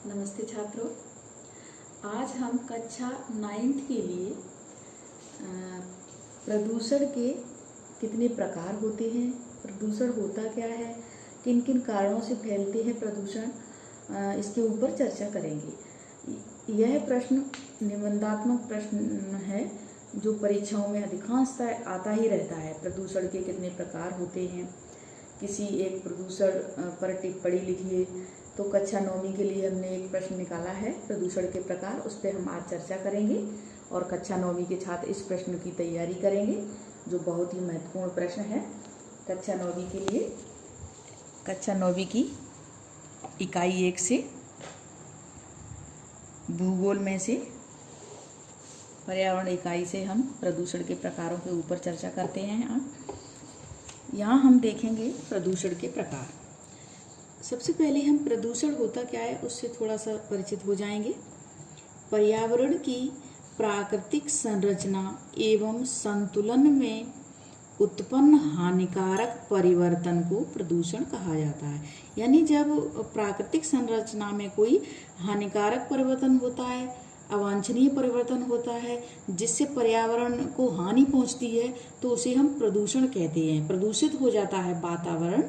नमस्ते छात्रों। आज हम कक्षा 9th के लिए प्रदूषण के कितने प्रकार होते हैं, प्रदूषण होता क्या है, किन किन कारणों से फैलते हैं प्रदूषण, इसके ऊपर चर्चा करेंगे। यह प्रश्न निबंधात्मक प्रश्न है जो परीक्षाओं में अधिकांशतः आता ही रहता है। प्रदूषण के कितने प्रकार होते हैं, किसी एक प्रदूषण पर टिप्पणी लिखिए। तो कक्षा 9वीं के लिए हमने एक प्रश्न निकाला है प्रदूषण के प्रकार, उस पर हम आज चर्चा करेंगे और कक्षा 9वीं के छात्र इस प्रश्न की तैयारी करेंगे जो बहुत ही महत्वपूर्ण प्रश्न है कक्षा 9वीं के लिए। कक्षा 9वीं की इकाई 1 से भूगोल में से पर्यावरण इकाई से हम प्रदूषण के प्रकारों के ऊपर चर्चा करते हैं। यहाँ हम देखेंगे प्रदूषण के प्रकार। सबसे पहले हम प्रदूषण होता क्या है उससे थोड़ा सा परिचित हो जाएंगे। पर्यावरण की प्राकृतिक संरचना एवं संतुलन में उत्पन्न हानिकारक परिवर्तन को प्रदूषण कहा जाता है। यानी जब प्राकृतिक संरचना में कोई हानिकारक परिवर्तन होता है, अवांछनीय परिवर्तन होता है, जिससे पर्यावरण को हानि पहुंचती है, तो उसे हम प्रदूषण कहते हैं। प्रदूषित हो जाता है वातावरण,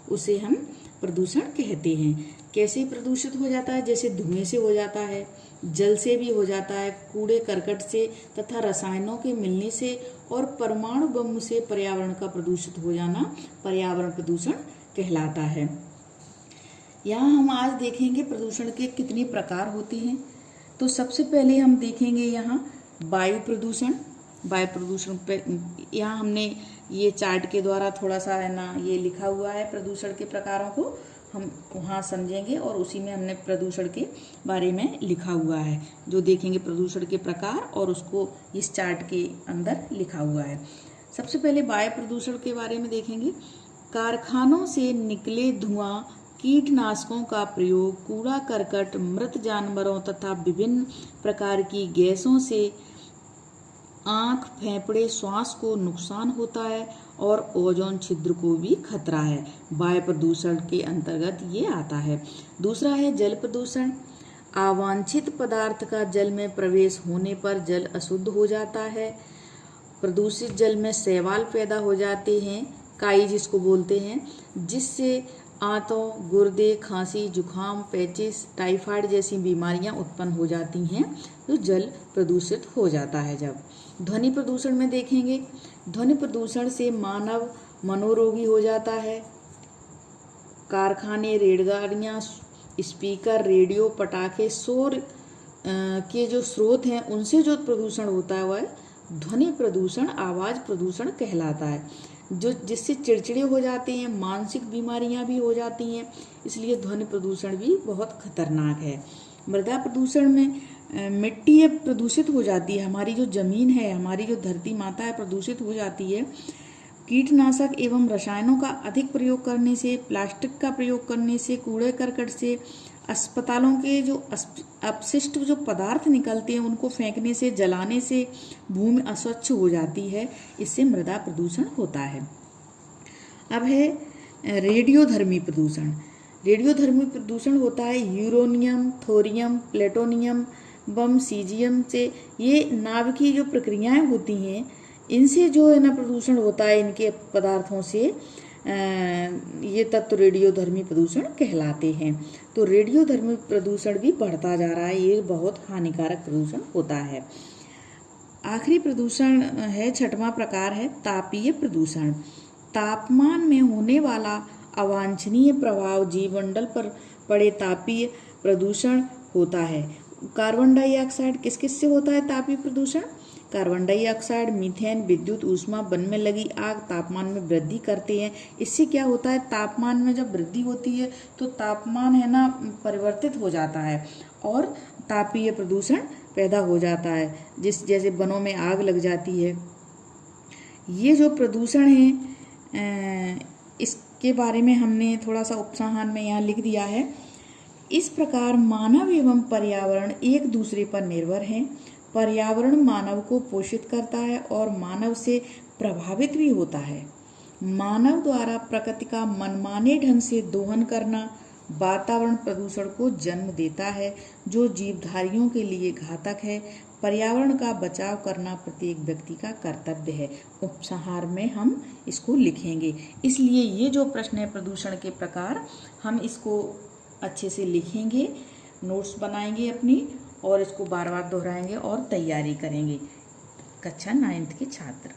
उसे हम प्रदूषण कहते हैं। कैसे प्रदूषित हो जाता है? जैसे धुएं से हो जाता है, जल से भी हो जाता है, कूड़े करकट से तथा रसायनों के मिलने से और परमाणु बम से पर्यावरण का प्रदूषित हो जाना पर्यावरण प्रदूषण कहलाता है। यहाँ हम आज देखेंगे प्रदूषण के कितने प्रकार होते हैं। तो सबसे पहले हम देखेंगे यहाँ वायु प्रदूषण। वायु प्रदूषण पे यहाँ हमने ये चार्ट के द्वारा थोड़ा सा है ना ये लिखा हुआ है प्रदूषण के प्रकारों को, हम वहाँ समझेंगे और उसी में हमने प्रदूषण के बारे में लिखा हुआ है जो देखेंगे प्रदूषण के प्रकार, और उसको इस चार्ट के अंदर लिखा हुआ है। सबसे पहले वायु प्रदूषण के बारे में देखेंगे। कारखानों से निकले धुआं, कीटनाशकों का प्रयोग, कूड़ा करकट, मृत जानवरों तथा विभिन्न प्रकार की गैसों से आँख, फेफड़े, श्वास को नुकसान होता है और ओजोन छिद्र को भी खतरा है। वायु प्रदूषण के अंतर्गत ये आता है। दूसरा है जल प्रदूषण। अवांछित पदार्थ का जल में प्रवेश होने पर जल अशुद्ध हो जाता है। प्रदूषित जल में शैवाल पैदा हो जाते हैं, काई जिसको बोलते हैं, जिससे आंतों, गुर्दे, खांसी, जुखाम, पेचिस, टाइफाइड जैसी बीमारियां उत्पन्न हो जाती हैं। तो जल प्रदूषित हो जाता है। जब ध्वनि प्रदूषण में देखेंगे, ध्वनि प्रदूषण से मानव मनोरोगी हो जाता है। कारखाने, रेलगाड़ियाँ, स्पीकर, रेडियो, पटाखे, शोर के जो स्रोत हैं उनसे जो प्रदूषण होता है वह ध्वनि प्रदूषण, आवाज़ प्रदूषण कहलाता है, जो जिससे चिड़चिड़े हो जाते हैं, मानसिक बीमारियां भी हो जाती हैं। इसलिए ध्वनि प्रदूषण भी बहुत खतरनाक है। मृदा प्रदूषण में मिट्टी प्रदूषित हो जाती है, हमारी जो जमीन है, हमारी जो धरती माता है प्रदूषित हो जाती है। कीटनाशक एवं रसायनों का अधिक प्रयोग करने से, प्लास्टिक का प्रयोग करने से, कूड़े करकट से, अस्पतालों के जो अपशिष्ट जो पदार्थ निकलते हैं उनको फेंकने से, जलाने से भूमि अस्वच्छ हो जाती है। इससे मृदा प्रदूषण होता है। अब है रेडियोधर्मी प्रदूषण। रेडियोधर्मी प्रदूषण होता है यूरेनियम, थोरियम, प्लेटोनियम बम, सीजियम से, ये नाभिकीय जो प्रक्रियाएं होती हैं इनसे जो है ना प्रदूषण होता है, इनके पदार्थों से ये तत्व रेडियोधर्मी प्रदूषण कहलाते हैं। तो रेडियोधर्मी प्रदूषण भी बढ़ता जा रहा है, ये बहुत हानिकारक प्रदूषण होता है। आखिरी प्रदूषण है, 6वां प्रकार है तापीय प्रदूषण। तापमान में होने वाला अवांछनीय प्रभाव जीवमंडल पर पड़े तापीय प्रदूषण होता है। कार्बन डाइऑक्साइड किस किस से होता है तापीय प्रदूषण? कार्बन डाइऑक्साइड, मीथेन, विद्युत ऊष्मा, वन में लगी आग तापमान में वृद्धि करते हैं। इससे क्या होता है, तापमान में जब वृद्धि होती है तो तापमान है ना परिवर्तित हो जाता है और तापीय प्रदूषण पैदा हो जाता है, जैसे वनों में आग लग जाती है। ये जो प्रदूषण है इसके बारे में हमने थोड़ा सा उपसंहार में यहाँ लिख दिया है। इस प्रकार मानव एवं पर्यावरण एक दूसरे पर निर्भर हैं। पर्यावरण मानव को पोषित करता है और मानव से प्रभावित भी होता है। मानव द्वारा प्रकृति का मनमाने ढंग से दोहन करना, वातावरण प्रदूषण को जन्म देता है जो जीवधारियों के लिए घातक है। पर्यावरण का बचाव करना प्रत्येक व्यक्ति का कर्तव्य है। उपसंहार में हम इसको लिखेंगे। इसलिए ये जो प्रश्न है प्रदूषण के प्रकार, हम इसको अच्छे से लिखेंगे, नोट्स बनाएंगे अपनी और इसको बार बार दोहराएंगे और तैयारी करेंगे। कक्षा 9th के छात्र।